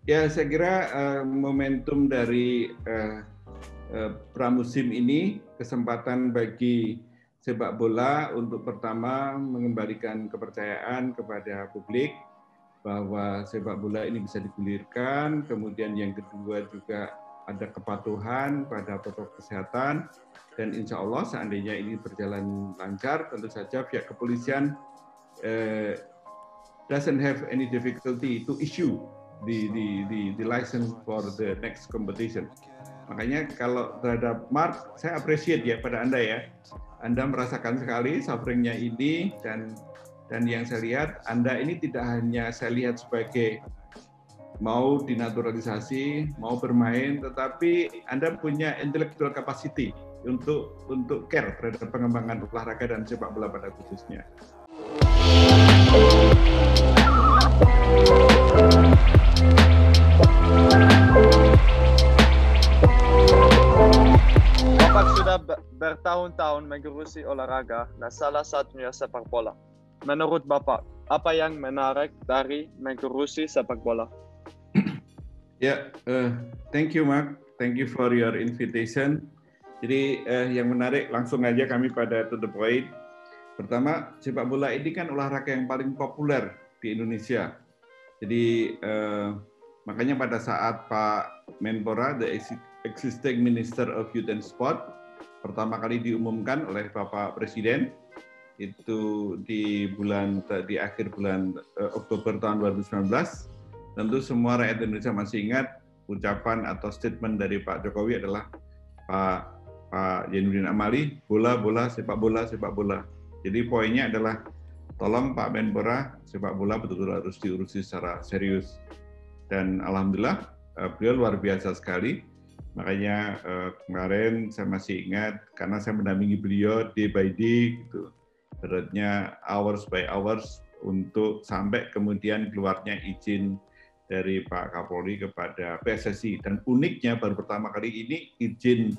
Ya, saya kira momentum dari pramusim ini kesempatan bagi sepak bola untuk pertama mengembalikan kepercayaan kepada publik bahwa sepak bola ini bisa digulirkan, kemudian yang kedua juga ada kepatuhan pada protokol kesehatan, dan insya Allah seandainya ini berjalan lancar, tentu saja pihak kepolisian doesn't have any difficulty to issue the license for the next competition. Makanya kalau terhadap Mark, saya appreciate ya pada Anda ya. Anda merasakan sekali sufferingnya ini, dan yang saya lihat Anda ini tidak hanya saya lihat sebagai mau dinaturalisasi, mau bermain, tetapi Anda punya intellectual capacity untuk care terhadap pengembangan olahraga dan sepak bola pada khususnya. Bapak sudah bertahun-tahun mengurusi olahraga dan salah satunya sepak bola. Menurut Bapak, apa yang menarik dari mengurusi sepak bola? Ya, thank you Mark, thank you for your invitation. Jadi yang menarik langsung aja kami pada to the point. Pertama, sepak bola ini kan olahraga yang paling populer di Indonesia. Jadi makanya pada saat Pak Menpora, the existing Minister of Youth and Sport, pertama kali diumumkan oleh Bapak Presiden itu di akhir bulan Oktober tahun 2019. Tentu semua rakyat Indonesia masih ingat ucapan atau statement dari Pak Jokowi adalah Pak Zainuddin Amali, bola, sepak bola, sepak bola. Jadi poinnya adalah tolong Pak Menpora, sepak bola betul-betul harus diurusi secara serius. Dan alhamdulillah beliau luar biasa sekali. Makanya kemarin saya masih ingat karena saya mendampingi beliau day by day gitu. Beratnya hours by hours untuk sampai kemudian keluarnya izin dari Pak Kapolri kepada PSSI. Dan uniknya baru pertama kali ini izin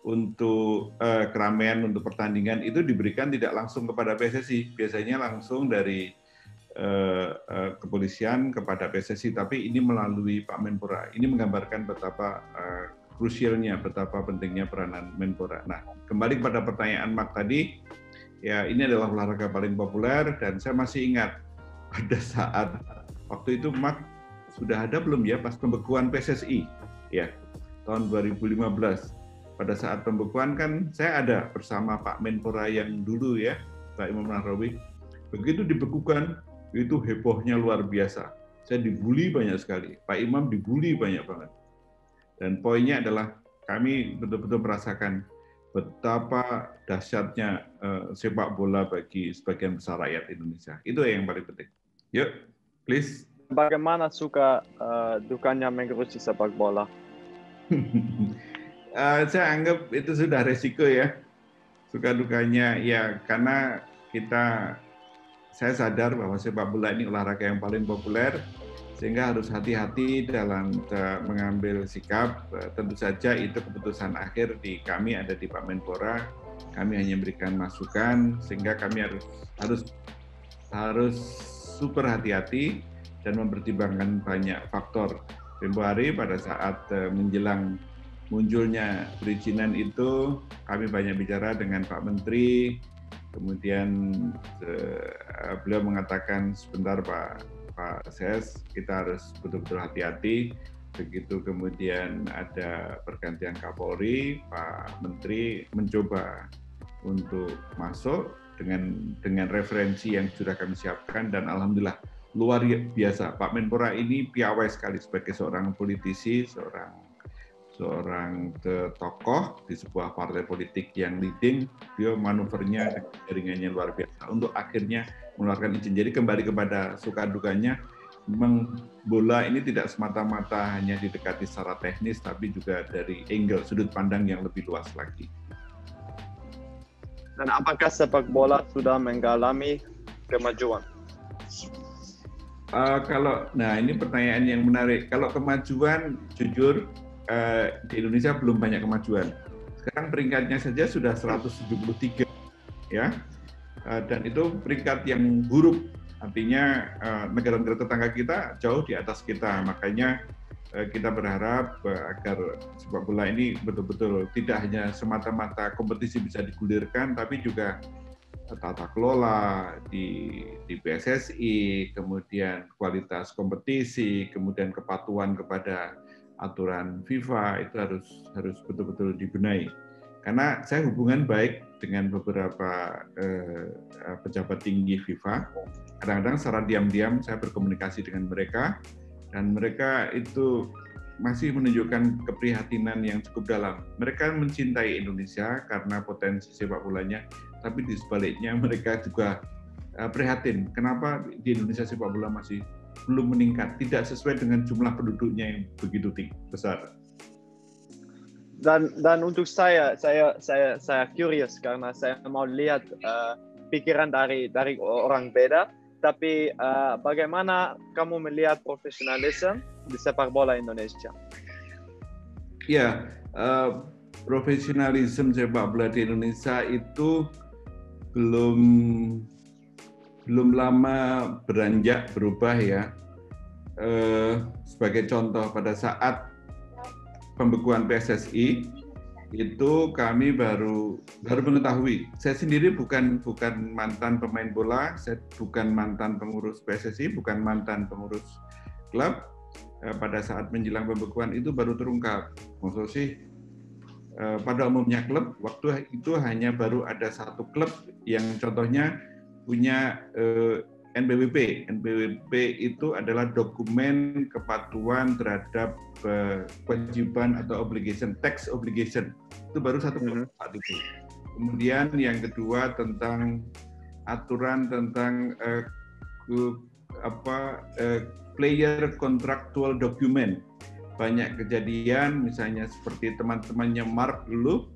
untuk keramaian untuk pertandingan itu diberikan tidak langsung kepada PSSI, biasanya langsung dari kepolisian kepada PSSI, tapi ini melalui Pak Menpora. Ini menggambarkan betapa krusialnya, betapa pentingnya peranan Menpora. Nah, kembali kepada pertanyaan Mark tadi, ya ini adalah olahraga paling populer dan saya masih ingat pada saat waktu itu Mark sudah ada belum ya pas pembekuan PSSI ya tahun 2015. Pada saat pembekuan kan saya ada bersama Pak Menpora yang dulu ya, Pak Imam Nahrawi. Begitu dibekukan, itu hebohnya luar biasa. Saya dibully banyak sekali, Pak Imam dibully banyak banget. Dan poinnya adalah kami betul-betul merasakan betapa dahsyatnya sepak bola bagi sebagian besar rakyat Indonesia. Itu yang paling penting. Yuk, please. Bagaimana suka dukanya mengurusi sepak bola? Saya anggap itu sudah resiko ya, suka dukanya ya, karena saya sadar bahwa sepak bola ini olahraga yang paling populer, sehingga harus hati-hati dalam mengambil sikap. Tentu saja itu keputusan akhir di kami, ada di Pak Menpora. Kami hanya memberikan masukan, sehingga kami harus super hati-hati dan mempertimbangkan banyak faktor. Tempo hari pada saat menjelang munculnya perizinan itu, kami banyak bicara dengan Pak Menteri, kemudian beliau mengatakan sebentar Pak Ses, kita harus betul-betul hati-hati. Begitu kemudian ada pergantian Kapolri, Pak Menteri mencoba untuk masuk dengan referensi yang sudah kami siapkan, dan alhamdulillah luar biasa. Pak Menpora ini piawai sekali sebagai seorang politisi, seorang tokoh di sebuah partai politik yang leading. Dia manuvernya, jaringannya luar biasa untuk akhirnya mengeluarkan izin. Jadi kembali kepada suka dukanya, memang bola ini tidak semata-mata hanya didekati secara teknis, tapi juga dari angle, sudut pandang yang lebih luas lagi. Dan apakah sepak bola sudah mengalami kemajuan? Nah ini pertanyaan yang menarik. Kalau kemajuan, jujur di Indonesia belum banyak kemajuan. Sekarang peringkatnya saja sudah 173, ya, dan itu peringkat yang buruk Artinya negara-negara tetangga kita jauh di atas kita. Makanya kita berharap agar sepak bola ini betul-betul tidak hanya semata-mata kompetisi bisa digulirkan, tapi juga tata kelola di PSSI, kemudian kualitas kompetisi, kemudian kepatuhan kepada aturan FIFA itu harus betul-betul dibenahi. Karena saya hubungan baik dengan beberapa pejabat tinggi FIFA. Kadang-kadang secara diam-diam saya berkomunikasi dengan mereka, dan mereka itu masih menunjukkan keprihatinan yang cukup dalam. Mereka mencintai Indonesia karena potensi sepak bolanya, tapi di sebaliknya mereka juga prihatin kenapa di Indonesia sepak bola masih belum meningkat, tidak sesuai dengan jumlah penduduknya yang begitu besar. Dan untuk saya curious karena saya mau lihat pikiran dari orang beda. Tapi bagaimana kamu melihat profesionalisme di sepak bola Indonesia? Ya, profesionalisme sepak bola di Indonesia itu belum lama beranjak berubah ya. Sebagai contoh, pada saat pembekuan PSSI itu kami baru mengetahui. Saya sendiri bukan mantan pemain bola, saya bukan mantan pengurus PSSI, bukan mantan pengurus klub. Pada saat menjelang pembekuan itu baru terungkap. Maksud sih pada umumnya klub waktu itu hanya baru ada satu klub yang contohnya punya NPWP. NPWP itu adalah dokumen kepatuhan terhadap kewajiban atau obligation, tax obligation. Itu baru satu klub saat itu. Kemudian yang kedua tentang aturan tentang player contractual document. Banyak kejadian, misalnya seperti teman-temannya Mark dulu,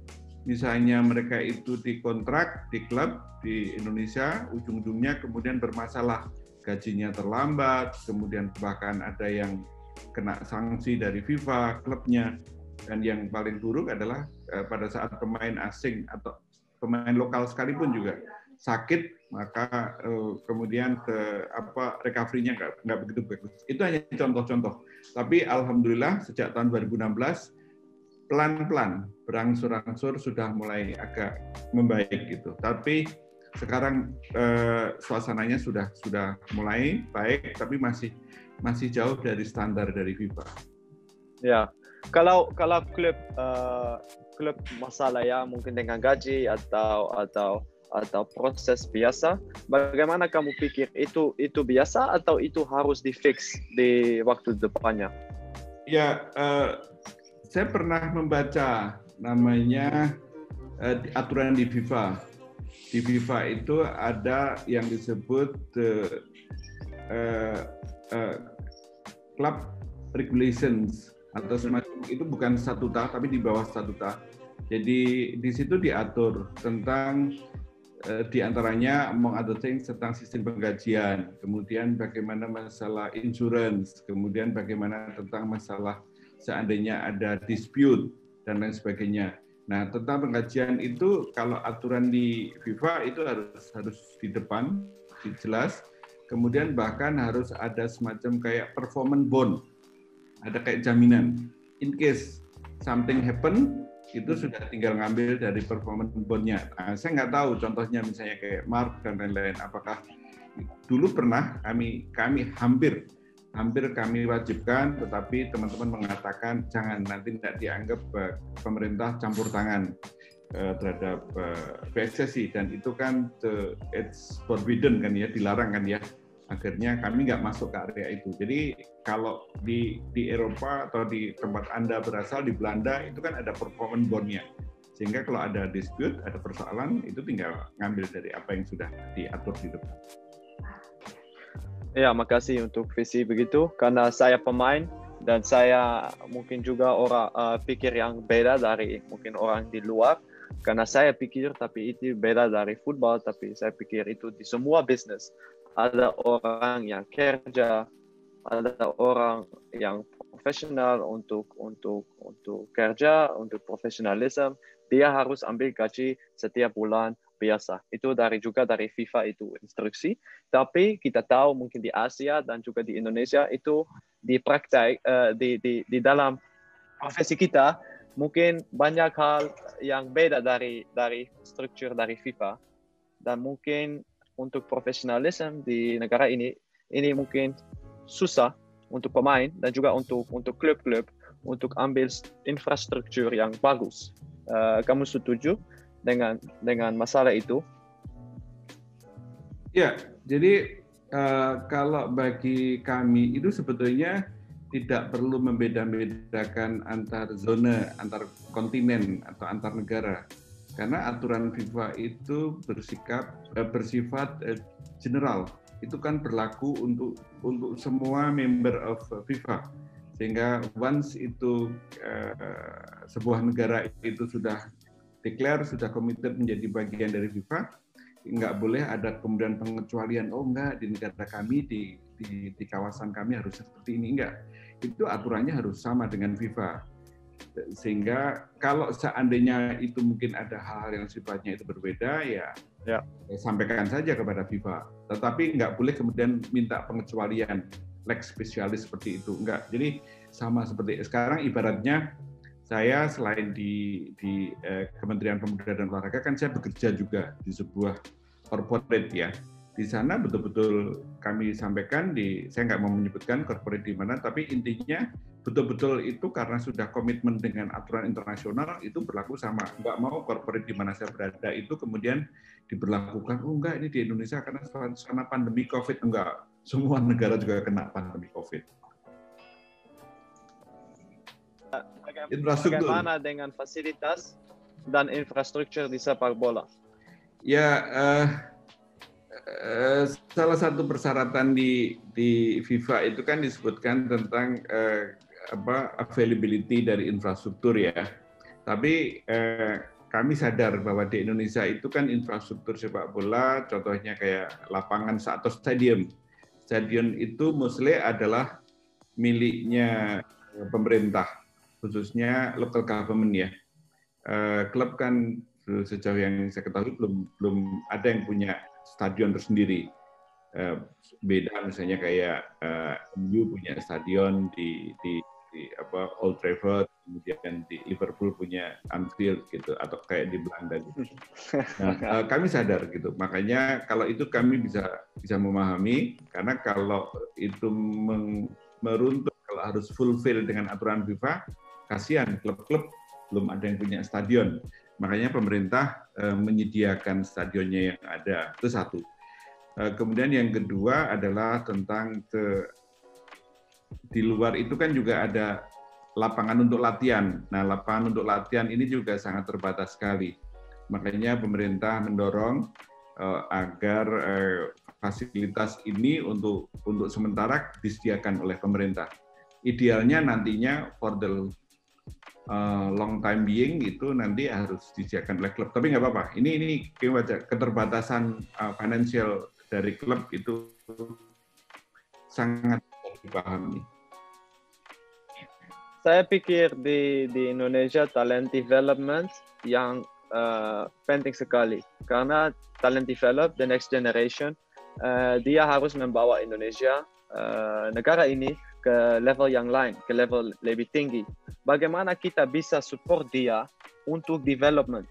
misalnya mereka itu dikontrak di klub di Indonesia, ujung-ujungnya kemudian bermasalah, gajinya terlambat, kemudian bahkan ada yang kena sanksi dari FIFA, klubnya, dan yang paling buruk adalah pada saat pemain asing atau pemain lokal sekalipun juga sakit, maka kemudian recovery-nya nggak begitu bagus. Itu hanya contoh-contoh. Tapi alhamdulillah sejak tahun 2016 pelan-pelan berangsur-angsur sudah mulai agak membaik gitu. Tapi sekarang suasananya sudah mulai baik, tapi masih jauh dari standar dari FIFA. Ya, kalau klub masalah ya mungkin dengan gaji atau proses biasa, bagaimana kamu pikir itu biasa atau itu harus di-fix di waktu depannya? Ya, saya pernah membaca namanya aturan di FIFA. Di FIFA itu ada yang disebut club regulations atau semacam itu, bukan statuta tapi di bawah statuta. Jadi di situ diatur tentang di antaranya among other things tentang sistem penggajian, kemudian bagaimana masalah insurance, kemudian bagaimana tentang masalah seandainya ada dispute dan lain sebagainya. Nah, tentang penggajian itu kalau aturan di FIFA itu harus di depan, jelas. Kemudian bahkan harus ada semacam kayak performance bond, ada kayak jaminan. In case something happen, itu sudah tinggal ngambil dari performance bond-nya. Nah, saya nggak tahu contohnya misalnya kayak Mark dan lain-lain. Apakah dulu pernah kami hampir kami wajibkan, tetapi teman-teman mengatakan jangan, nanti tidak dianggap pemerintah campur tangan terhadap PSSI, dan itu kan it's forbidden kan ya, dilarang kan ya. Akhirnya kami nggak masuk ke area itu. Jadi kalau di Eropa atau di tempat Anda berasal di Belanda itu kan ada performance bond-nya. Sehingga kalau ada dispute, ada persoalan, itu tinggal ngambil dari apa yang sudah diatur di depan. Ya, makasih untuk visi begitu. Karena saya pemain dan saya mungkin juga orang pikir yang beda dari mungkin orang di luar. Karena saya pikir tapi itu beda dari football, tapi saya pikir itu di semua bisnis. Ada orang yang kerja, ada orang yang profesional untuk kerja, untuk profesionalisme. Dia harus ambil gaji setiap bulan, biasa. Itu juga dari FIFA itu instruksi. Tapi kita tahu mungkin di Asia dan juga di Indonesia itu di praktek di dalam profesi kita mungkin banyak hal yang beda dari struktur dari FIFA, dan mungkin untuk profesionalisme di negara ini mungkin susah untuk pemain dan juga untuk klub-klub untuk ambil infrastruktur yang bagus. Kamu setuju dengan masalah itu? Ya, jadi kalau bagi kami itu sebetulnya tidak perlu membeda-bedakan antar zona, antar kontinen atau antar negara, karena aturan FIFA itu bersifat general. Itu kan berlaku untuk semua member of FIFA, sehingga once itu sebuah negara itu sudah declare, sudah committed menjadi bagian dari FIFA, nggak boleh ada kemudian pengecualian. Oh enggak, di negara kami di kawasan kami harus seperti ini. Enggak, itu aturannya harus sama dengan FIFA. Sehingga kalau seandainya itu mungkin ada hal yang sifatnya itu berbeda, ya sampaikan saja kepada FIFA. Tetapi nggak boleh kemudian minta pengecualian leg spesialis seperti itu. Enggak. Jadi sama seperti sekarang ibaratnya saya selain di Kementerian Pemuda dan Olahraga kan saya bekerja juga di sebuah corporate ya. Di sana betul-betul kami sampaikan saya nggak mau menyebutkan corporate di mana, tapi intinya betul-betul itu karena sudah komitmen dengan aturan internasional itu berlaku sama. Nggak mau corporate di mana saya berada itu kemudian diberlakukan, oh enggak ini di Indonesia karena pandemi COVID. Enggak, semua negara juga kena pandemi COVID. Bagaimana dengan fasilitas dan infrastruktur di sepak bola? Ya, salah satu persyaratan di FIFA itu kan disebutkan tentang availability dari infrastruktur ya. Tapi kami sadar bahwa di Indonesia itu kan infrastruktur sepak bola, contohnya kayak lapangan atau stadion. Stadion itu mostly adalah miliknya pemerintah, khususnya local government ya. Klub kan sejauh yang saya ketahui belum ada yang punya stadion tersendiri. Beda misalnya kayak MU punya stadion di Old Trafford, kemudian di Liverpool punya Anfield gitu, atau kayak di Belanda gitu. Nah, kami sadar gitu. Makanya kalau itu kami bisa memahami, karena kalau itu meruntuh, kalau harus fulfill dengan aturan FIFA, kasihan klub-klub belum ada yang punya stadion. Makanya pemerintah menyediakan stadionnya yang ada. Itu satu. Kemudian yang kedua adalah tentang di luar itu kan juga ada lapangan untuk latihan. Nah, lapangan untuk latihan ini juga sangat terbatas sekali. Makanya pemerintah mendorong agar fasilitas ini untuk sementara disediakan oleh pemerintah. Idealnya nantinya for the long time being itu nanti harus disediakan oleh klub. Tapi nggak apa-apa. Ini keterbatasan financial dari klub itu sangat dipahami. Saya pikir di Indonesia talent development yang penting sekali, karena talent develop the next generation, dia harus membawa Indonesia negara ini ke level yang lain, ke level lebih tinggi. Bagaimana kita bisa support dia untuk development?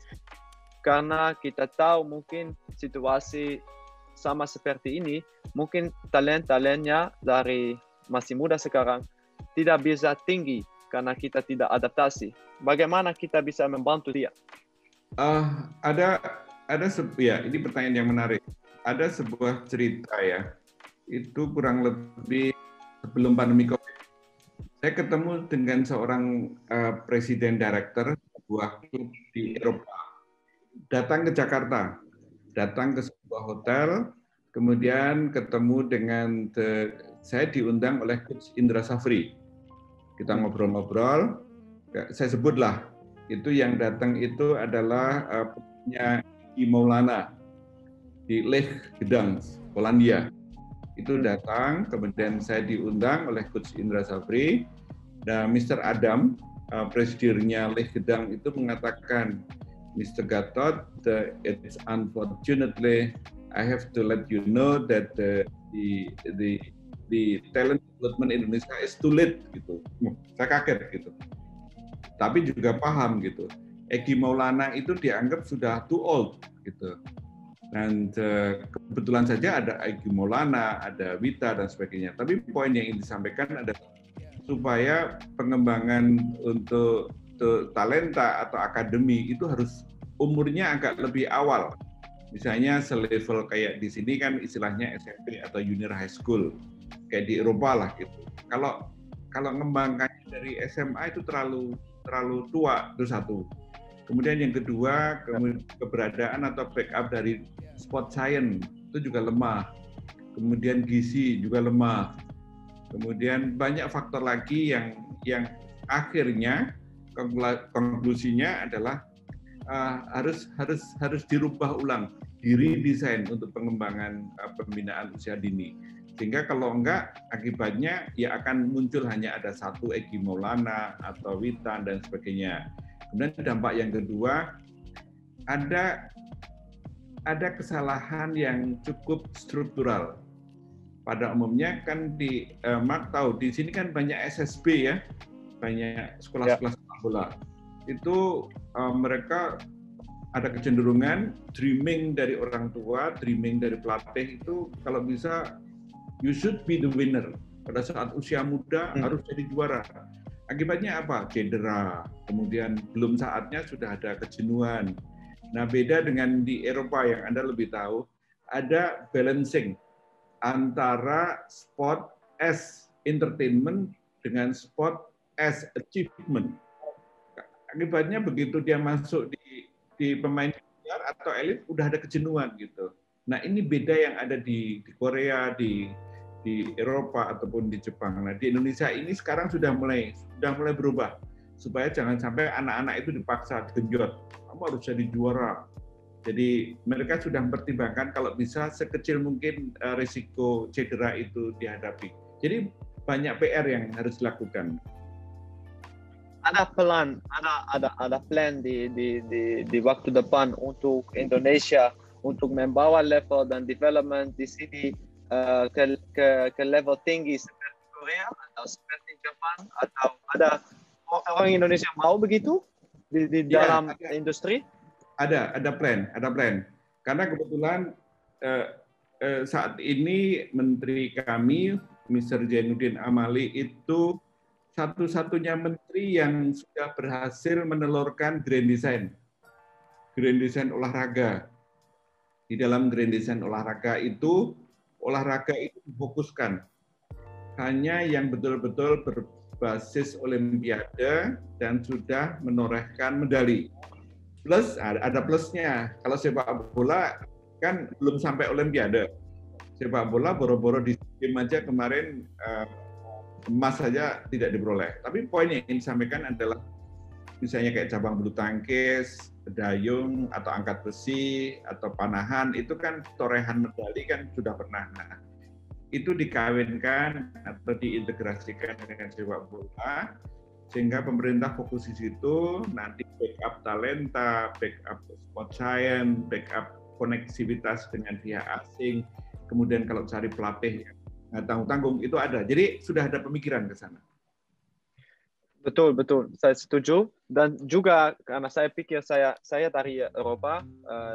Karena kita tahu mungkin situasi sama seperti ini, mungkin talentnya dari masih muda sekarang tidak bisa tinggi karena kita tidak adaptasi. Bagaimana kita bisa membantu dia? Ini pertanyaan yang menarik. Ada sebuah cerita ya, itu kurang lebih sebelum pandemi COVID. Saya ketemu dengan seorang presiden director sebuah klub di Eropa. Datang ke Jakarta, datang ke sebuah hotel, kemudian ketemu dengan saya diundang oleh Coach Indra Safri. Kita ngobrol-ngobrol, saya sebutlah, itu yang datang itu adalah punya Iki Maulana di Lech Gdańsk, Polandia. Itu datang, kemudian saya diundang oleh Coach Indra Safri, dan Mr. Adam, presidennya Lech Gdańsk itu mengatakan, Mr. Gatot, it's unfortunately I have to let you know that the talent development Indonesia is too late gitu. Saya kaget gitu. Tapi juga paham gitu. Egy Maulana itu dianggap sudah too old gitu. Dan kebetulan saja ada Egy Maulana, ada Wita dan sebagainya. Tapi poin yang ingin disampaikan adalah supaya pengembangan untuk talenta atau akademi itu harus umurnya agak lebih awal. Misalnya selevel kayak di sini kan istilahnya SMP atau junior high school, kayak di Eropa lah gitu. Kalau mengembangkannya dari SMA itu terlalu tua, itu satu. Kemudian yang kedua, keberadaan atau backup dari sport science itu juga lemah. Kemudian gizi juga lemah. Kemudian banyak faktor lagi yang akhirnya konklusinya adalah harus dirubah ulang, diredesain untuk pengembangan pembinaan usia dini. Sehingga kalau enggak, akibatnya ya akan muncul hanya ada satu Egy Maulana atau Witan dan sebagainya. Kemudian dampak yang kedua, ada kesalahan yang cukup struktural. Pada umumnya kan Mark tahu di sini kan banyak SSB ya, banyak sekolah-sekolah sepak bola. Itu mereka ada kecenderungan dreaming dari orang tua, dreaming dari pelatih itu kalau bisa you should be the winner. Pada saat usia muda harus jadi juara. Akibatnya apa? Cedera. Kemudian belum saatnya sudah ada kejenuhan. Nah, beda dengan di Eropa yang Anda lebih tahu, ada balancing antara sport as entertainment dengan sport as achievement. Akibatnya begitu dia masuk di pemain senior atau elit udah ada kejenuhan gitu. Nah, ini beda yang ada di Korea, di Eropa ataupun di Jepang. Nah, di Indonesia ini sekarang sudah mulai berubah supaya jangan sampai anak-anak itu dipaksa digenjot. Kamu harus jadi juara. Jadi mereka sudah mempertimbangkan kalau bisa sekecil mungkin risiko cedera itu dihadapi. Jadi banyak PR yang harus dilakukan. Ada plan di waktu depan untuk Indonesia untuk membawa level dan development di sini ke level tinggi seperti Korea atau seperti Jepang, atau ada orang Indonesia mau begitu di dalam industri? Ada plan. Karena kebetulan saat ini Menteri kami, Mr. Zainuddin Amali itu satu-satunya menteri yang sudah berhasil menelurkan grand design olahraga. Di dalam grand design olahraga itu difokuskan hanya yang betul-betul berbasis olimpiade dan sudah menorehkan medali. Plus ada plusnya. Kalau sepak bola kan belum sampai olimpiade. Sepak bola boro-boro di game aja kemarin emas saja tidak diperoleh. Tapi poin yang ingin disampaikan adalah misalnya kayak cabang bulu tangkis, dayung atau angkat besi atau panahan itu kan torehan medali kan sudah pernah. Nah, itu dikawinkan atau diintegrasikan dengan sepak bola sehingga pemerintah fokus di situ, nanti backup talenta, backup sport science, backup koneksivitas dengan pihak asing, kemudian kalau cari pelatih yang tanggung-tanggung itu ada. Jadi sudah ada pemikiran ke sana. Betul, saya setuju. Dan juga karena saya pikir saya dari Eropa,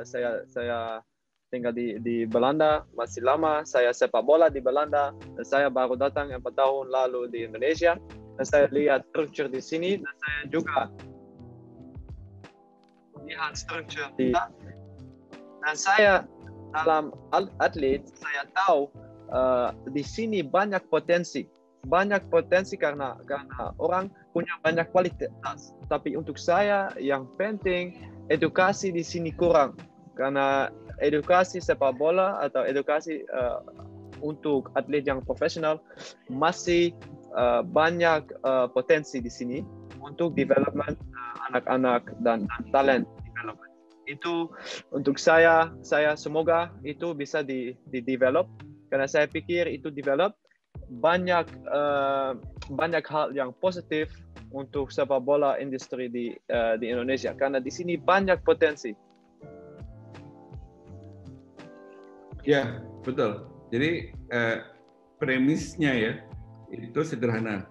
saya tinggal di Belanda masih lama, saya sepak bola di Belanda, dan saya baru datang 4 tahun lalu di Indonesia. Dan saya lihat struktur di sini, dan saya juga lihat struktur di dan saya dalam atlet, saya tahu di sini banyak potensi karena orang punya banyak kualitas. Tapi untuk saya yang penting edukasi di sini kurang, karena edukasi sepak bola atau edukasi untuk atlet yang profesional masih banyak potensi di sini untuk development anak-anak dan talent development. Itu untuk saya semoga itu bisa di develop, karena saya pikir itu develop banyak hal yang positif untuk sepak bola industri di Indonesia karena di sini banyak potensi. Ya, betul. Jadi premisnya ya itu sederhana.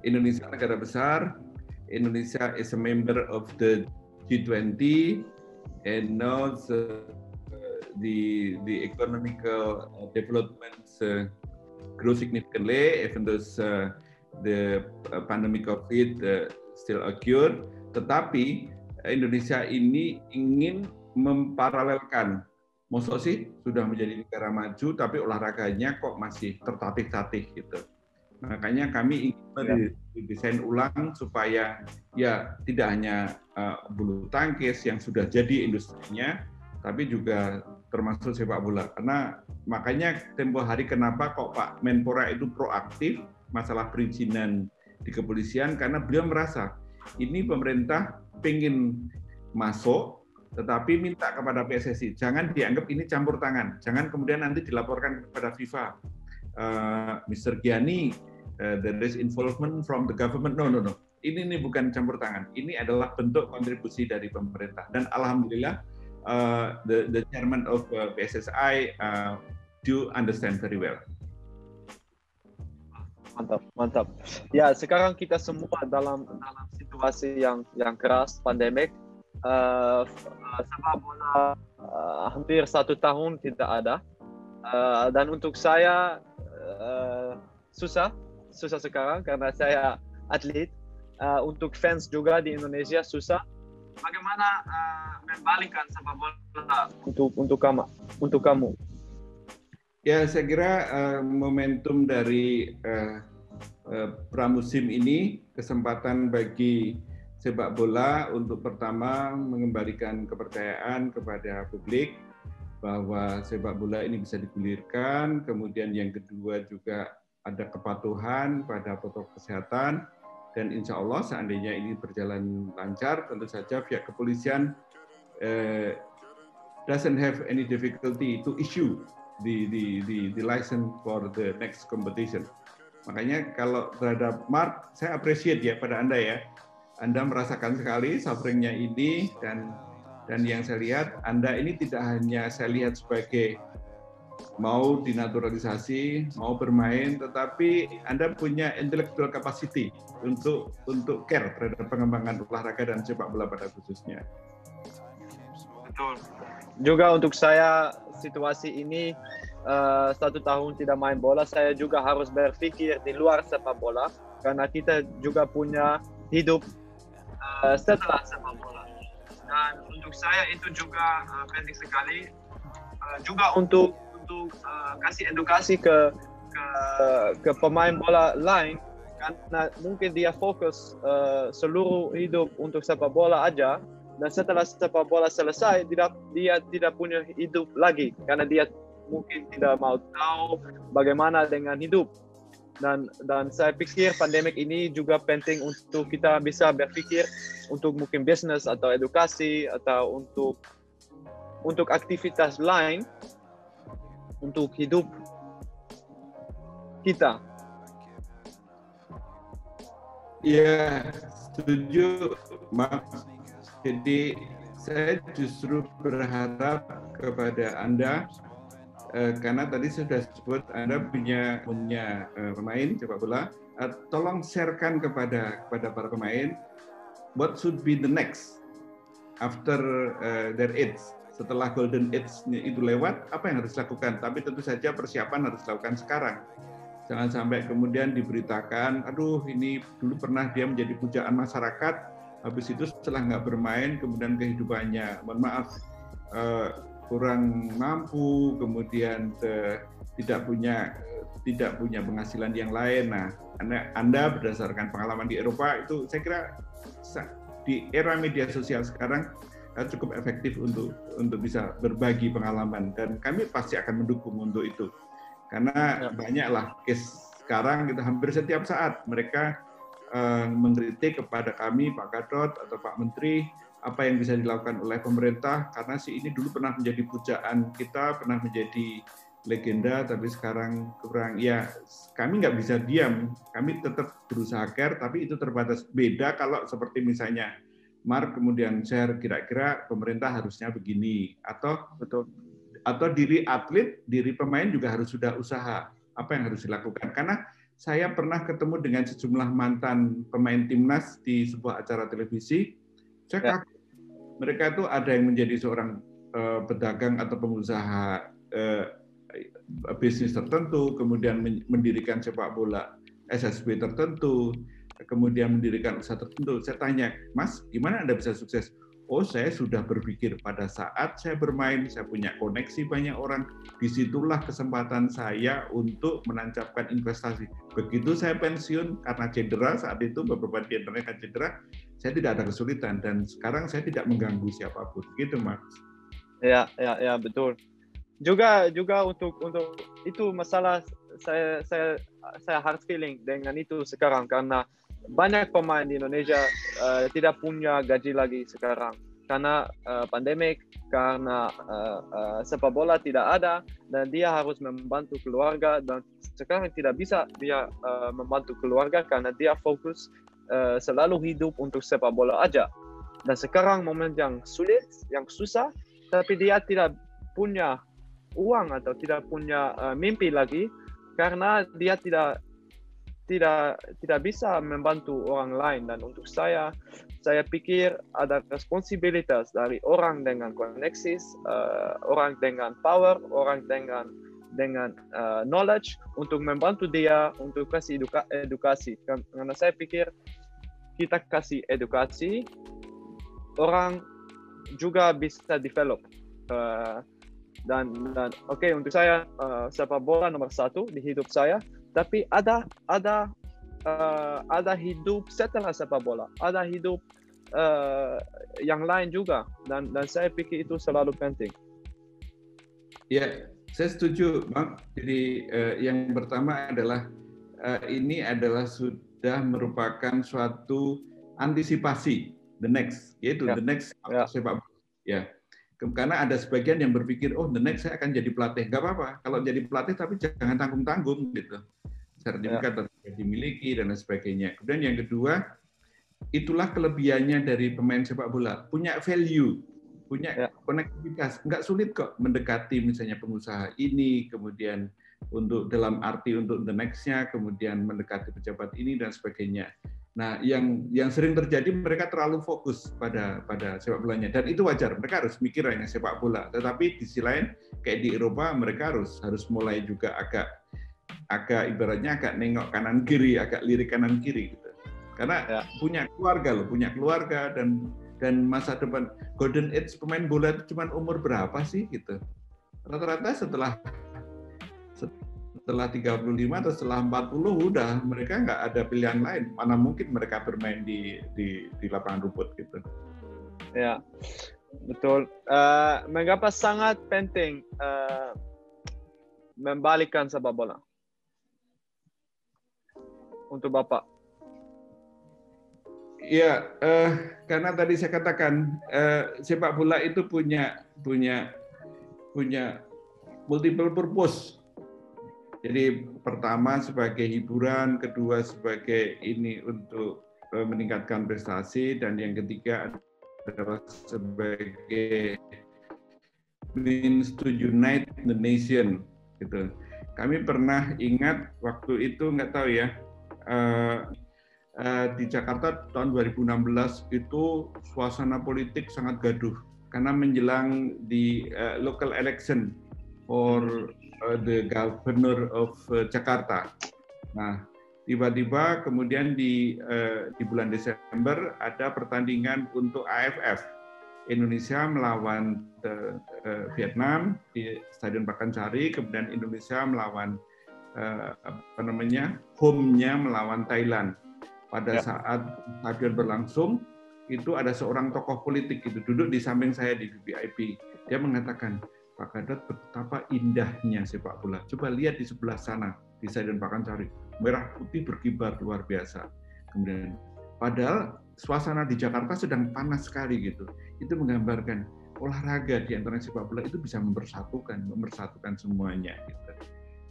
Indonesia negara besar, Indonesia is a member of the G20, and now the economical developments grow significantly, even though the pandemic COVID still occurred. Tetapi Indonesia ini ingin memparalelkan. Masa sih sudah menjadi negara maju, tapi olahraganya kok masih tertatih-tatih gitu. Makanya kami ingin mendesain ulang supaya ya tidak hanya bulu tangkis yang sudah jadi industrinya, tapi juga termasuk sepak bola. Karena makanya tempo hari kenapa kok Pak Menpora itu proaktif masalah perizinan di kepolisian, karena beliau merasa ini pemerintah pengen masuk, tetapi minta kepada PSSI, jangan dianggap ini campur tangan, jangan kemudian nanti dilaporkan kepada FIFA, Mr. Giani, there is involvement from the government. No. Ini bukan campur tangan, ini adalah bentuk kontribusi dari pemerintah. Dan alhamdulillah, the chairman of PSSI do understand very well. Mantap. Ya, sekarang kita semua dalam situasi yang keras, pandemik. Sepak bola hampir 1 tahun tidak ada, dan untuk saya susah sekarang karena saya atlet. Untuk fans juga di Indonesia susah. Bagaimana membalikkan sepak bola untuk kamu? Ya, saya kira momentum dari pramusim ini kesempatan bagi sepak bola untuk pertama mengembalikan kepercayaan kepada publik bahwa sepak bola ini bisa digulirkan, kemudian yang kedua juga ada kepatuhan pada protokol kesehatan, dan insya Allah seandainya ini berjalan lancar, tentu saja pihak kepolisian doesn't have any difficulty to issue the license for the next competition. Makanya kalau terhadap Mark, saya appreciate ya pada Anda ya. Anda merasakan sekali suffering-nya ini, dan yang saya lihat Anda ini tidak hanya saya lihat sebagai mau dinaturalisasi, mau bermain, tetapi Anda punya intellectual capacity untuk care terhadap pengembangan olahraga dan sepak bola pada khususnya. Betul. Juga untuk saya situasi ini 1 tahun tidak main bola, saya juga harus berpikir di luar sepak bola karena kita juga punya hidup setelah sepak bola. Dan untuk saya itu juga penting sekali, juga untuk kasih edukasi ke pemain bola lain, karena mungkin dia fokus seluruh hidup untuk sepak bola aja, dan setelah sepak bola selesai dia tidak punya hidup lagi karena dia mungkin tidak mau tahu bagaimana dengan hidup. Dan saya pikir pandemik ini juga penting untuk kita bisa berpikir untuk mungkin bisnis atau edukasi atau untuk aktivitas lain untuk hidup kita. Iya, setuju, Mas. Jadi saya justru berharap kepada Anda, karena tadi sudah disebut Anda punya pemain sepak bola, tolong sharekan kepada para pemain what should be the next after their age. Setelah golden age itu lewat, apa yang harus dilakukan? Tapi tentu saja persiapan harus dilakukan sekarang. Jangan sampai kemudian diberitakan, aduh ini dulu pernah dia menjadi pujaan masyarakat, habis itu setelah nggak bermain, kemudian kehidupannya, mohon maaf, kurang mampu, kemudian tidak punya penghasilan yang lain. Nah, Anda berdasarkan pengalaman di Eropa itu, saya kira di era media sosial sekarang cukup efektif untuk bisa berbagi pengalaman, dan kami pasti akan mendukung untuk itu. Karena banyaklah case sekarang, kita hampir setiap saat mereka mengkritik kepada kami, Pak Gatot atau Pak Menteri, apa yang bisa dilakukan oleh pemerintah, karena si ini dulu pernah menjadi pujaan kita, pernah menjadi legenda, tapi sekarang kurang. Ya, kami nggak bisa diam. Kami tetap berusaha care, tapi itu terbatas. Beda kalau seperti misalnya Mark kemudian share kira-kira pemerintah harusnya begini, Betul. atau diri atlet, diri pemain juga harus sudah usaha apa yang harus dilakukan. Karena saya pernah ketemu dengan sejumlah mantan pemain timnas di sebuah acara televisi. Saya kaget. Mereka itu ada yang menjadi seorang pedagang atau pengusaha bisnis tertentu, kemudian mendirikan sepak bola SSB tertentu, kemudian mendirikan usaha tertentu. Saya tanya, Mas, gimana Anda bisa sukses? Oh, saya sudah berpikir pada saat saya bermain, saya punya koneksi banyak orang, disitulah kesempatan saya untuk menancapkan investasi. Begitu saya pensiun karena cedera, saat itu beberapa di antaranya cedera, saya tidak ada kesulitan, dan sekarang saya tidak mengganggu siapapun. Gitu, Mas. Ya, betul. Juga untuk itu masalah saya hard feeling dengan itu sekarang karena banyak pemain di Indonesia tidak punya gaji lagi sekarang karena pandemik, karena sepak bola tidak ada dan dia harus membantu keluarga, dan sekarang tidak bisa dia membantu keluarga karena dia fokus selalu hidup untuk sepak bola aja. Dan sekarang momen yang sulit, yang susah, tapi dia tidak punya uang atau tidak punya mimpi lagi karena dia tidak bisa membantu orang lain. Dan untuk saya pikir ada responsibilitas dari orang dengan koneksi, orang dengan power, orang dengan knowledge untuk membantu dia untuk kasih edukasi. Karena saya pikir kita kasih edukasi, orang juga bisa develop. Dan oke, untuk saya sepak bola nomor 1 di hidup saya, tapi ada hidup setelah sepak bola, ada hidup yang lain juga, dan saya pikir itu selalu penting. Ya, saya setuju, Bang. Jadi yang pertama adalah ini adalah sudah merupakan suatu antisipasi the next, yaitu the next sepak bola. Ya. Karena ada sebagian yang berpikir, oh the next saya akan jadi pelatih. Nggak apa-apa, kalau jadi pelatih tapi jangan tanggung-tanggung gitu. Sertifikat harus dimiliki dan lain sebagainya. Kemudian yang kedua, itulah kelebihannya dari pemain sepak bola. Punya value, punya konektivitas. Nggak sulit kok mendekati misalnya pengusaha ini, kemudian untuk dalam arti untuk the next-nya, kemudian mendekati pejabat ini dan sebagainya. Nah, yang sering terjadi mereka terlalu fokus pada sepak bolanya, dan itu wajar. Mereka harus mikir hanya sepak bola. Tetapi di sisi lain, kayak di Eropa, mereka harus mulai juga agak ibaratnya agak nengok kanan kiri, agak lirik kanan kiri gitu. Karena punya keluarga dan masa depan. Golden age pemain bola itu cuma umur berapa sih gitu? Rata-rata setelah 35 atau setelah 40 udah mereka nggak ada pilihan lain. Mana mungkin mereka bermain di lapangan rumput gitu. Ya, betul. Mengapa sangat penting membalikkan sepak bola untuk Bapak? Ya, karena tadi saya katakan sepak bola itu punya multiple purpose. Jadi pertama sebagai hiburan, kedua sebagai ini untuk meningkatkan prestasi, dan yang ketiga adalah sebagai means to unite the nation. Gitu. Kami pernah ingat waktu itu, nggak tahu ya, di Jakarta tahun 2016 itu suasana politik sangat gaduh karena menjelang di local election for the governor of Jakarta. Nah, tiba-tiba kemudian di bulan Desember ada pertandingan untuk AFF. Indonesia melawan Vietnam di Stadion Pakansari, kemudian Indonesia melawan home-nya melawan Thailand. Pada saat stadion berlangsung, itu ada seorang tokoh politik itu duduk di samping saya di VIP. Dia mengatakan, Pak Gatot, betapa indahnya sepak bola. Coba lihat di sebelah sana, di Stadion Pakansari. Merah putih berkibar luar biasa. Kemudian, padahal suasana di Jakarta sedang panas sekali gitu. Itu menggambarkan olahraga di antara sepak bola itu bisa mempersatukan semuanya. Gitu.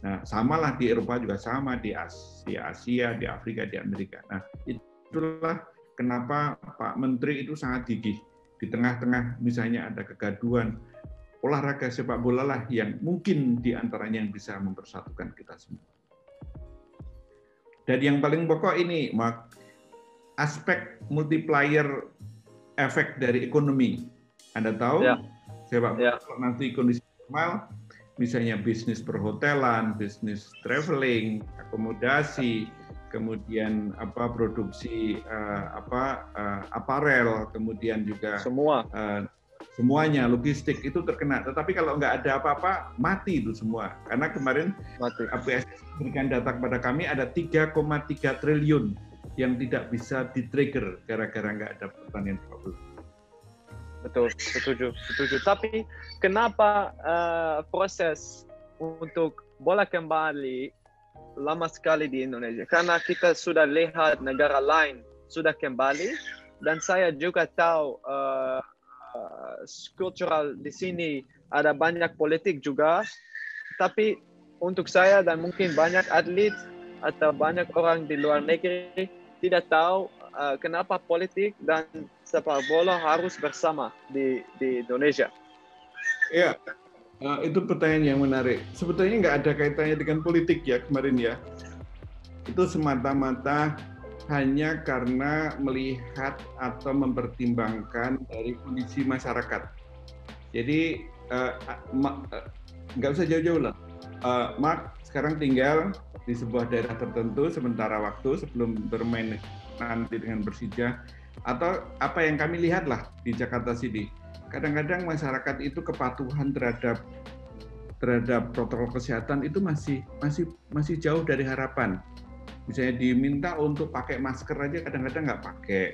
Nah, samalah di Eropa juga sama, di Asia, di Afrika, di Amerika. Nah, itulah kenapa Pak Menteri itu sangat gigih. Di tengah-tengah misalnya ada kegaduhan, olahraga sepak bola lah yang mungkin di antaranya yang bisa mempersatukan kita semua. Dan yang paling pokok ini, Mark, aspek multiplier efek dari ekonomi. Anda tahu, sepak bola nanti kondisi normal, misalnya bisnis perhotelan, bisnis traveling, akomodasi, kemudian produksi aparel, kemudian juga semuanya logistik itu terkena. Tetapi kalau nggak ada apa-apa, mati itu semua. Karena kemarin APS memberikan data kepada kami ada 3,3 triliun yang tidak bisa di-trigger gara-gara nggak ada pertandingan sepak bola. Betul, setuju. Tapi kenapa proses untuk bola kembali lama sekali di Indonesia? Karena kita sudah lihat negara lain sudah kembali, dan saya juga tahu kultural di sini ada banyak politik juga. Tapi untuk saya dan mungkin banyak atlet atau banyak orang di luar negeri tidak tahu kenapa politik dan sepak bola harus bersama di Indonesia. Ya, itu pertanyaan yang menarik. Sebetulnya nggak ada kaitannya dengan politik ya kemarin ya. Itu semata-mata hanya karena melihat atau mempertimbangkan dari kondisi masyarakat. Jadi nggak usah jauh-jauh lah. Mark sekarang tinggal di sebuah daerah tertentu sementara waktu sebelum bermain nanti dengan Persija, atau apa yang kami lihat lah di Jakarta City. Kadang-kadang masyarakat itu kepatuhan terhadap protokol kesehatan itu masih jauh dari harapan. Misalnya diminta untuk pakai masker aja kadang-kadang nggak pakai.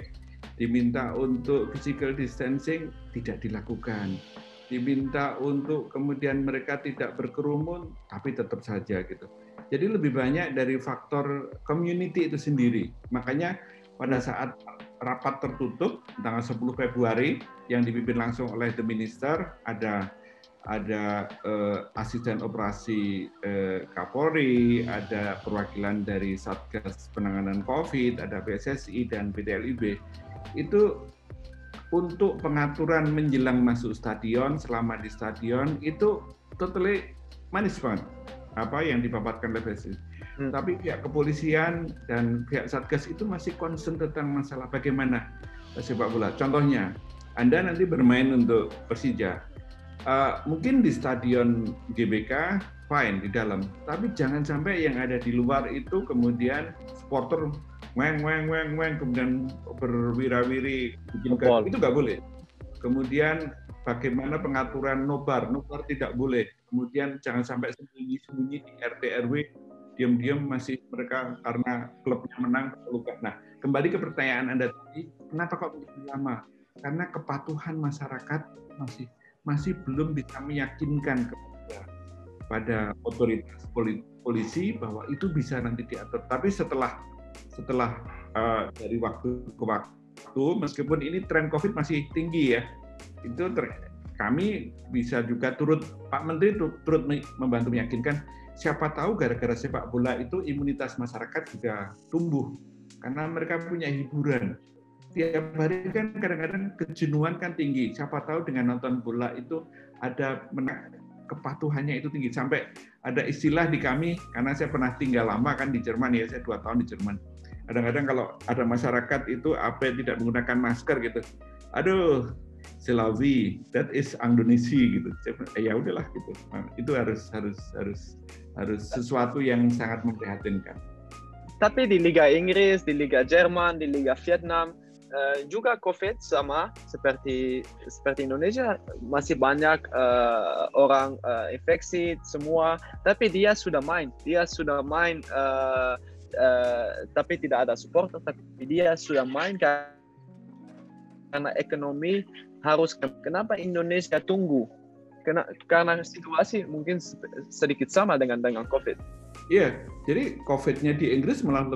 Diminta untuk physical distancing tidak dilakukan. Diminta untuk kemudian mereka tidak berkerumun tapi tetap saja gitu. Jadi lebih banyak dari faktor community itu sendiri. Makanya pada saat rapat tertutup tanggal 10 Februari yang dipimpin langsung oleh The Minister, ada asisten operasi Kapolri, ada perwakilan dari Satgas Penanganan COVID, ada PSSI dan PTLIB. Itu untuk pengaturan menjelang masuk stadion, selama di stadion itu totally manis banget apa yang dipaparkan oleh PSSI. Tapi pihak kepolisian dan pihak Satgas itu masih concern tentang masalah bagaimana sepak bola. Contohnya, Anda nanti bermain untuk Persija. Mungkin di stadion GBK fine di dalam, tapi jangan sampai yang ada di luar itu kemudian supporter weng kemudian berwira-wiri bikin itu nggak boleh. Kemudian bagaimana pengaturan nobar tidak boleh. Kemudian jangan sampai sembunyi-sembunyi di RT RW diam-diam masih mereka karena klubnya menang luka. Nah, kembali ke pertanyaan Anda tadi, kenapa kok begitu lama? Karena kepatuhan masyarakat masih belum bisa meyakinkan kepada otoritas polisi bahwa itu bisa nanti diatur. Tapi setelah dari waktu ke waktu, meskipun ini tren COVID masih tinggi ya, itu kami bisa juga Pak Menteri turut membantu meyakinkan. Siapa tahu gara-gara sepak bola itu imunitas masyarakat juga tumbuh karena mereka punya hiburan. Tiap hari kan kadang-kadang kejenuhan kan tinggi. Siapa tahu dengan nonton bola itu ada kepatuhannya itu tinggi. Sampai ada istilah di kami, karena saya pernah tinggal lama kan di Jerman ya, saya 2 tahun di Jerman. Kadang-kadang kalau ada masyarakat itu tidak menggunakan masker gitu. Aduh, Selawi, that is Indonesia gitu. Ya udahlah gitu. Itu harus sesuatu yang sangat memprihatinkan. Tapi di Liga Inggris, di Liga Jerman, di Liga Vietnam juga COVID sama seperti Indonesia, masih banyak orang infeksi semua. Tapi dia sudah main tapi tidak ada supporter. Tapi dia sudah main karena ekonomi harus. Kenapa Indonesia tunggu? Karena situasi mungkin sedikit sama dengan COVID. Iya, jadi COVID-nya di Inggris malah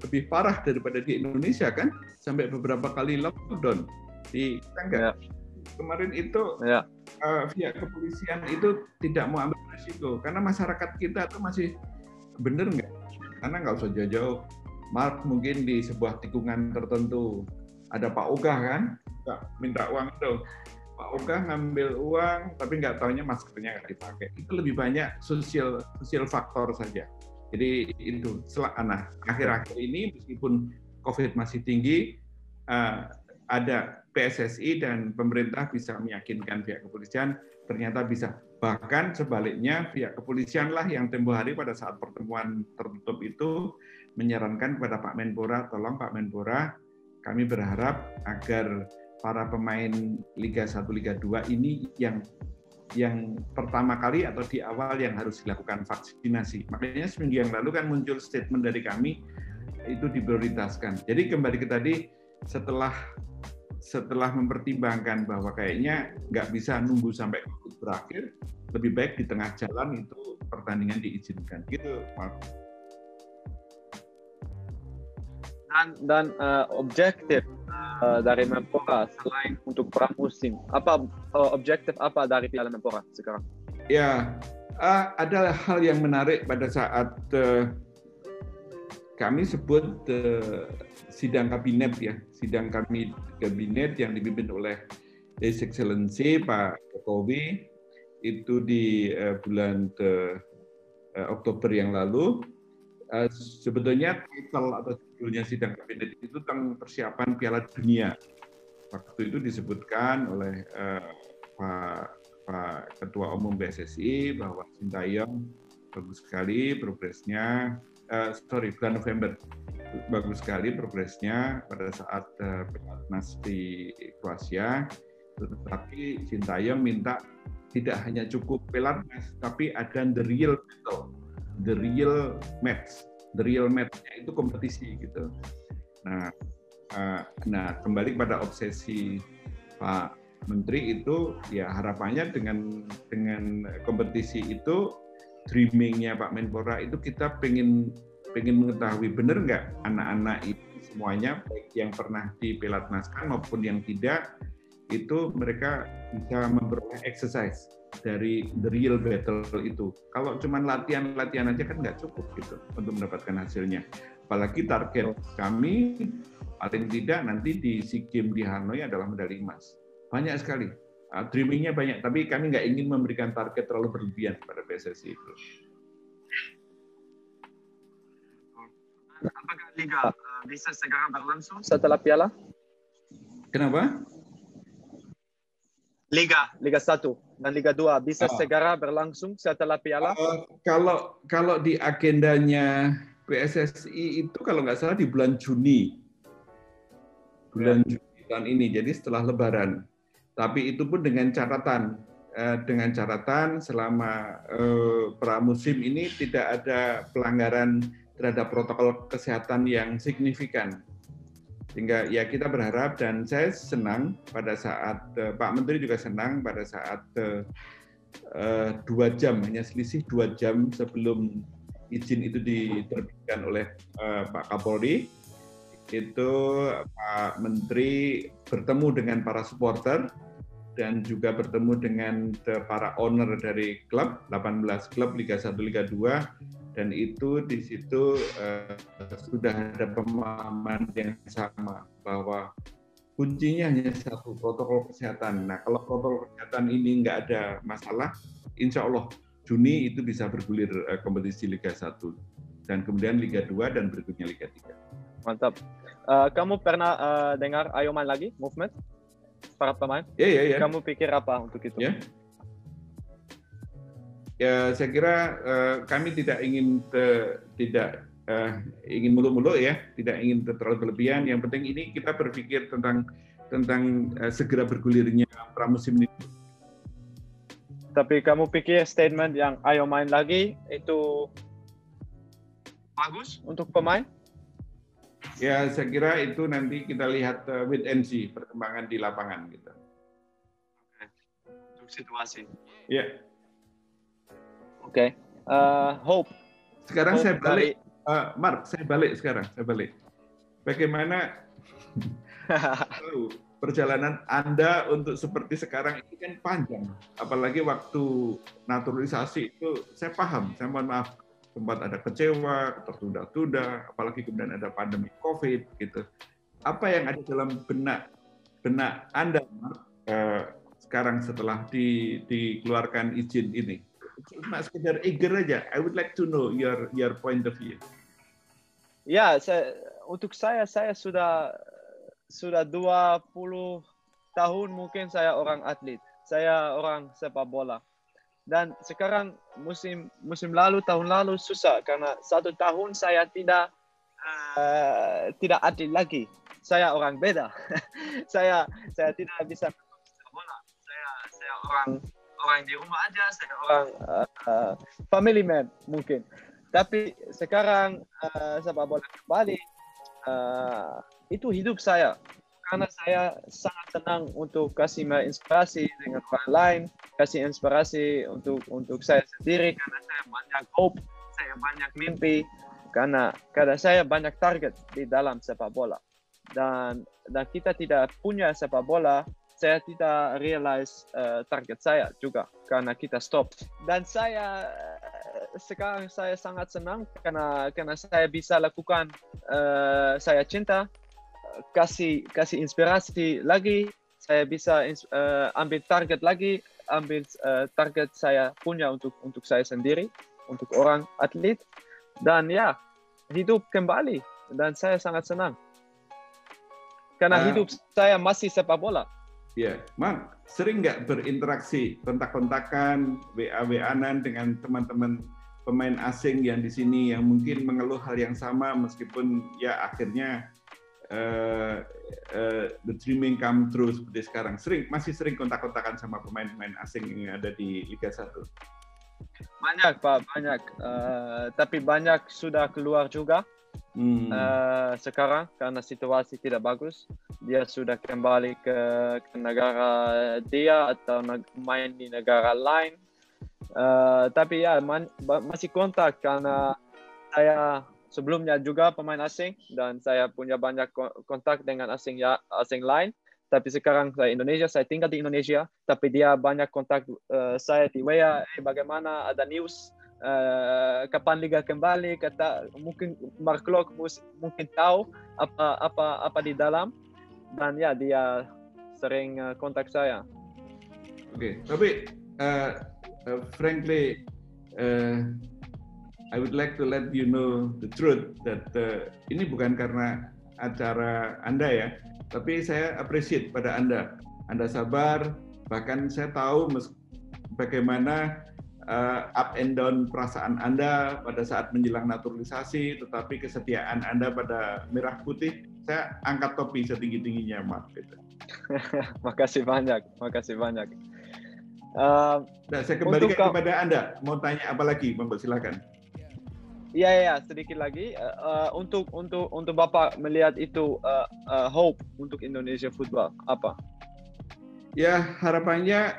lebih parah daripada di Indonesia kan, sampai beberapa kali lockdown. Di kita enggak. Kemarin itu pihak kepolisian itu tidak mau ambil risiko karena masyarakat kita tuh masih bener nggak? Karena nggak usah jauh-jauh. Mark mungkin di sebuah tikungan tertentu ada Pak Ogah kan, minta uang itu. Pak Ogah ngambil uang tapi nggak taunya maskernya nggak dipakai. Itu lebih banyak sosial faktor saja. Jadi itu akhir-akhir ini meskipun COVID masih tinggi, ada PSSI dan pemerintah bisa meyakinkan pihak kepolisian ternyata bisa. Bahkan sebaliknya pihak kepolisian lah yang tempo hari pada saat pertemuan tertutup itu menyarankan kepada Pak Menpora, tolong Pak Menpora, kami berharap agar para pemain Liga 1, Liga 2 ini yang pertama kali atau di awal yang harus dilakukan vaksinasi. Makanya seminggu yang lalu kan muncul statement dari kami itu diprioritaskan. Jadi kembali ke tadi, setelah mempertimbangkan bahwa kayaknya nggak bisa nunggu sampai COVID berakhir, lebih baik di tengah jalan itu pertandingan diizinkan. Gitu, Mark. Dan objektif dari Menpora selain untuk pramusim, objektif apa dari Piala Menpora sekarang? Ya, ada hal yang menarik pada saat kami sebut sidang kabinet ya, sidang kabinet yang dipimpin oleh His Excellency Pak Jokowi itu di bulan Oktober yang lalu. Sebetulnya titel atau judulnya sidang kabinet itu tentang persiapan Piala Dunia. Waktu itu disebutkan oleh Pak Ketua Umum PSSI bahwa Sintayong bagus sekali progresnya. Bulan November bagus sekali progresnya pada saat pelatnas di Kroasia. Tetapi Sintayong minta tidak hanya cukup pelatnas, tapi ada the real battle. The real match-nya itu kompetisi gitu. Nah, kembali pada obsesi Pak Menteri itu, ya harapannya dengan kompetisi itu, dreaming-nya Pak Menpora itu kita pengen mengetahui benar nggak anak-anak itu semuanya, baik yang pernah dipelatnaskan maupun yang tidak, itu mereka bisa memperoleh exercise dari the real battle itu. Kalau cuma latihan aja kan nggak cukup gitu untuk mendapatkan hasilnya. Apalagi target kami paling tidak nanti di SEA Games di Hanoi adalah medali emas. Banyak sekali. Dreaming-nya banyak, tapi kami nggak ingin memberikan target terlalu berlebihan pada PSSI itu. Apakah Liga bisa segera berlangsung setelah Piala? Kenapa? Liga 1 dan Liga 2 bisa segera berlangsung setelah Piala? Kalau di agendanya PSSI itu kalau nggak salah di bulan Juni. Juni tahun ini, jadi setelah Lebaran. Tapi itu pun dengan catatan selama pramusim ini tidak ada pelanggaran terhadap protokol kesehatan yang signifikan. Sehingga ya kita berharap, dan saya senang pada saat Pak Menteri juga senang pada saat 2 jam, hanya selisih 2 jam sebelum izin itu diterbitkan oleh Pak Kapolri, itu Pak Menteri bertemu dengan para supporter dan juga bertemu dengan para owner dari klub, 18 klub Liga 1, Liga 2, dan itu di situ sudah ada pemahaman yang sama bahwa kuncinya hanya satu, protokol kesehatan. Nah, kalau protokol kesehatan ini nggak ada masalah, insya Allah Juni itu bisa bergulir kompetisi Liga 1 dan kemudian Liga 2 dan berikutnya Liga 3. Mantap. Kamu pernah dengar Ayoman lagi movement para pemain? Ya. Kamu pikir apa untuk itu? Ya, saya kira kami tidak ingin ingin muluk-muluk ya, tidak ingin terlalu berlebihan. Yang penting ini kita berpikir tentang segera bergulirnya pramusim ini. Tapi kamu pikir statement yang ayo main lagi itu bagus untuk pemain? Ya, saya kira itu nanti kita lihat wait and see perkembangan di lapangan gitu. Untuk situasi. Ya. Oke. Hope. Sekarang Hope saya balik, Mark, saya balik sekarang. Bagaimana Tahu perjalanan Anda untuk seperti sekarang ini kan panjang, apalagi waktu naturalisasi itu saya paham, saya mohon maaf sempat ada kecewa, tertunda-tunda, apalagi kemudian ada pandemi COVID gitu. Apa yang ada dalam benak Anda sekarang setelah dikeluarkan izin ini? Cuma sekedar eager aja. I would like to know your point of view. Ya, untuk saya sudah 20 tahun mungkin saya orang atlet. Saya orang sepak bola. Dan sekarang tahun lalu susah karena 1 tahun saya tidak atlet lagi. Saya orang beda. saya tidak bisa sepak bola. Saya orang di rumah aja. Saya orang family man mungkin. Tapi sekarang sepak bola kembali, itu hidup saya. Karena saya sangat senang untuk kasih inspirasi dengan orang lain, kasih inspirasi untuk saya sendiri, karena saya banyak hope, saya banyak mimpi, karena saya banyak target di dalam sepak bola. Dan kita tidak punya sepak bola, saya tidak realize target saya juga, karena kita stop. Dan sekarang saya sangat senang karena saya bisa lakukan saya cinta, kasih inspirasi lagi, saya bisa ambil target lagi, ambil target saya punya untuk saya sendiri, untuk orang atlet, dan ya hidup kembali, dan saya sangat senang karena hidup saya masih sepak bola. Ya, Mang, sering nggak berinteraksi, kontak-kontakan, WA-WA-an dengan teman-teman pemain asing yang di sini yang mungkin mengeluh hal yang sama meskipun ya akhirnya the dreaming come true seperti sekarang. Masih sering kontak-kontakan sama pemain-pemain asing yang ada di Liga 1? Banyak, Pak, banyak. Tapi banyak sudah keluar juga sekarang karena situasi tidak bagus. Dia sudah kembali ke negara dia atau main di negara lain. Tapi ya masih kontak karena saya sebelumnya juga pemain asing dan saya punya banyak kontak dengan asing lain. Tapi sekarang saya tinggal di Indonesia, tapi dia banyak kontak saya di WA, bagaimana, ada news, kapan liga kembali, mungkin Mark Klok mungkin tahu apa di dalam, dan ya dia sering kontak saya. Oke, tapi frankly, I would like to let you know the truth that ini bukan karena acara Anda ya, tapi saya appreciate pada Anda. Anda sabar, bahkan saya tahu bagaimana up and down perasaan Anda pada saat menjelang naturalisasi, tetapi kesetiaan Anda pada merah putih, saya angkat topi setinggi-tingginya, Mas. Gitu. Makasih banyak. Nah, saya kembalikan kepada Anda. Mau tanya apa lagi, Monggo silakan. Iya, sedikit lagi untuk Bapak melihat itu hope untuk Indonesia football apa? Ya, harapannya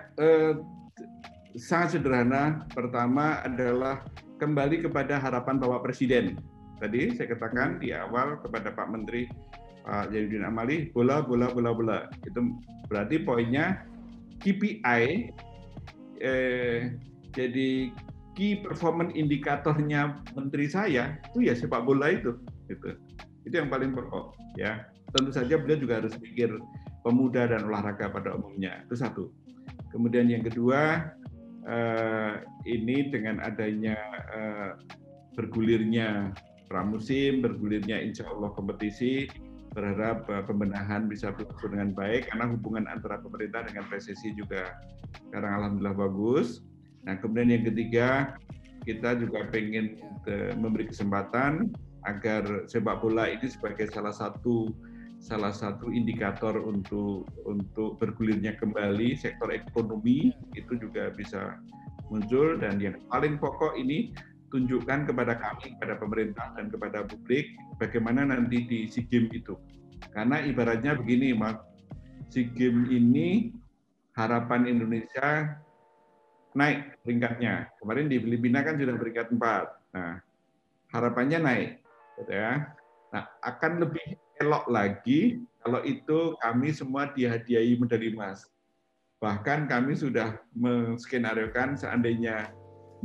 sangat sederhana. Pertama adalah kembali kepada harapan Bapak Presiden. Tadi saya katakan di awal kepada Pak Menteri Pak Zainuddin Amali, bola. Itu berarti poinnya KPI jadi key performance indikatornya menteri saya itu ya sepak bola itu gitu. Itu yang paling pokok ya. Tentu saja beliau juga harus pikir pemuda dan olahraga pada umumnya. Itu satu. Kemudian yang kedua, ini dengan adanya bergulirnya pramusim, bergulirnya insya Allah kompetisi, berharap pembenahan bisa berlangsung dengan baik karena hubungan antara pemerintah dengan PSSI juga sekarang alhamdulillah bagus. Nah, kemudian yang ketiga, kita juga pengen memberi kesempatan agar sepak bola ini sebagai salah satu indikator untuk bergulirnya kembali sektor ekonomi itu juga bisa muncul, dan yang paling pokok ini tunjukkan kepada kami, kepada pemerintah dan kepada publik bagaimana nanti di SEA Games itu. Karena ibaratnya begini, Mas, SEA Games ini harapan Indonesia naik peringkatnya. Kemarin di Filipina kan sudah peringkat 4. Nah, harapannya naik, gitu ya. Nah, akan lebih elok lagi Kalau itu kami semua dihadiahi medali emas. Bahkan kami sudah menskenariokan seandainya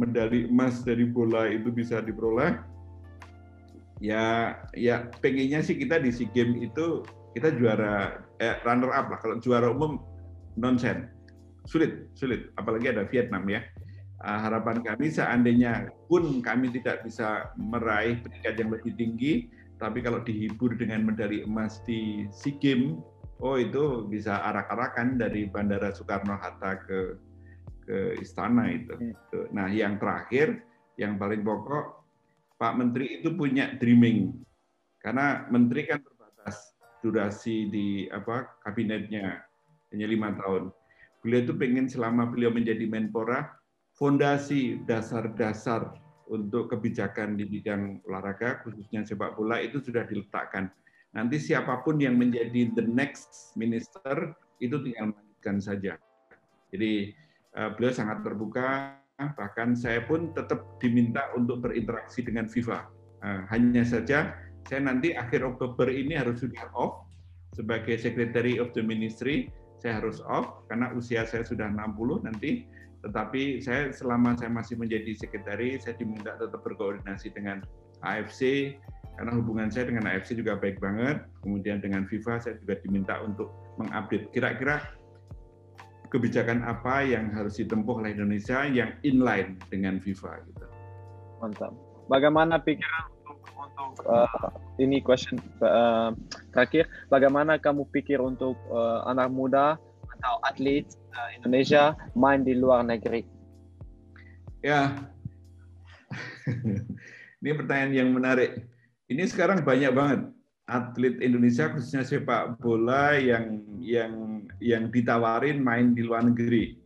medali emas dari bola itu bisa diperoleh, ya pengennya sih kita di SEA Games itu kita juara runner up lah. Kalau juara umum nonsen, sulit, apalagi ada Vietnam ya. Harapan kami seandainya pun kami tidak bisa meraih peringkat yang lebih tinggi, tapi kalau dihibur dengan medali emas di SEA Games, oh itu bisa arak-arakan dari Bandara Soekarno-Hatta ke istana itu. Nah, yang terakhir, yang paling pokok, Pak Menteri itu punya dreaming, karena Menteri kan terbatas durasi di kabinetnya hanya 5 tahun. Beliau itu pengen selama beliau menjadi Menpora, fondasi dasar-dasar untuk kebijakan di bidang olahraga, khususnya sepak bola itu sudah diletakkan. Nanti siapapun yang menjadi the next minister itu tinggal melanjutkan saja. Jadi beliau sangat terbuka, bahkan saya pun tetap diminta untuk berinteraksi dengan FIFA. Hanya saja saya nanti akhir Oktober ini harus sudah off sebagai Secretary of the Ministry, saya harus off karena usia saya sudah 60 nanti. Tetapi selama saya masih menjadi sekretari, saya diminta tetap berkoordinasi dengan AFC, karena hubungan saya dengan AFC juga baik banget. Kemudian dengan FIFA saya juga diminta untuk mengupdate kira-kira kebijakan apa yang harus ditempuh oleh Indonesia yang inline dengan FIFA. Gitu. Mantap. Bagaimana pikiran untuk ini question terakhir? Bagaimana kamu pikir untuk anak muda atau atlet Indonesia main di luar negeri? Ya, ini pertanyaan yang menarik. Ini sekarang banyak banget atlet Indonesia khususnya sepak bola yang ditawarin main di luar negeri.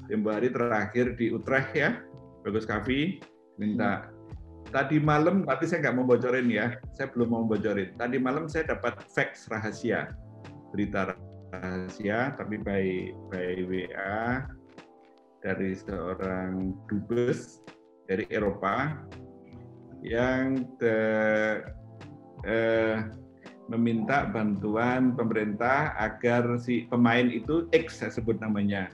Tempo hari terakhir di Utrecht ya, Bagus Kavi minta. Tadi malam, tapi saya nggak mau bocorin ya, saya belum mau bocorin. Tadi malam saya dapat fax rahasia, berita rahasia, tapi by WA dari seorang dubes dari Eropa yang meminta bantuan pemerintah agar si pemain itu X saya sebut namanya,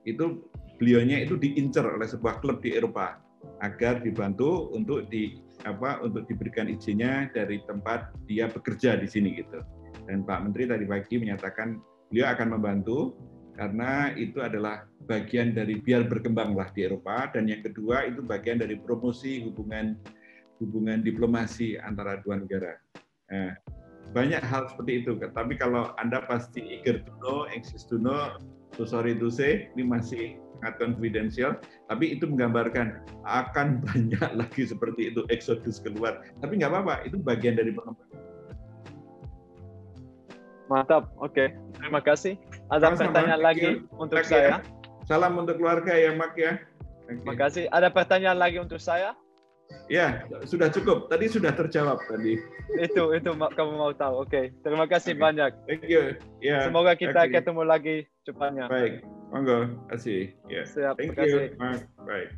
itu beliaunya itu diincar oleh sebuah klub di Eropa agar dibantu untuk diberikan izinnya dari tempat dia bekerja di sini gitu. Dan Pak Menteri tadi pagi menyatakan beliau akan membantu karena itu adalah bagian dari biar berkembanglah di Eropa, dan yang kedua itu bagian dari promosi hubungan diplomasi antara dua negara. Banyak hal seperti itu, tapi kalau Anda pasti eager to know, anxious to know, so sorry to say, ini masih sangat confidential, tapi itu menggambarkan akan banyak lagi seperti itu eksodus keluar. Tapi nggak apa-apa, itu bagian dari pengembangan. Mantap, oke. Terima kasih. Ada pertanyaan lagi untuk saya? Salam untuk keluarga ya, Mak ya. Terima kasih. Ada pertanyaan lagi untuk saya? Ya, sudah cukup. Tadi sudah terjawab tadi. Itu kamu mau tahu. Oke. Terima kasih banyak. Thank you. Ya. Semoga kita ketemu lagi cepatnya. Baik. Monggo. Kasih. Ya. Siap. Thank you, Mak. Baik.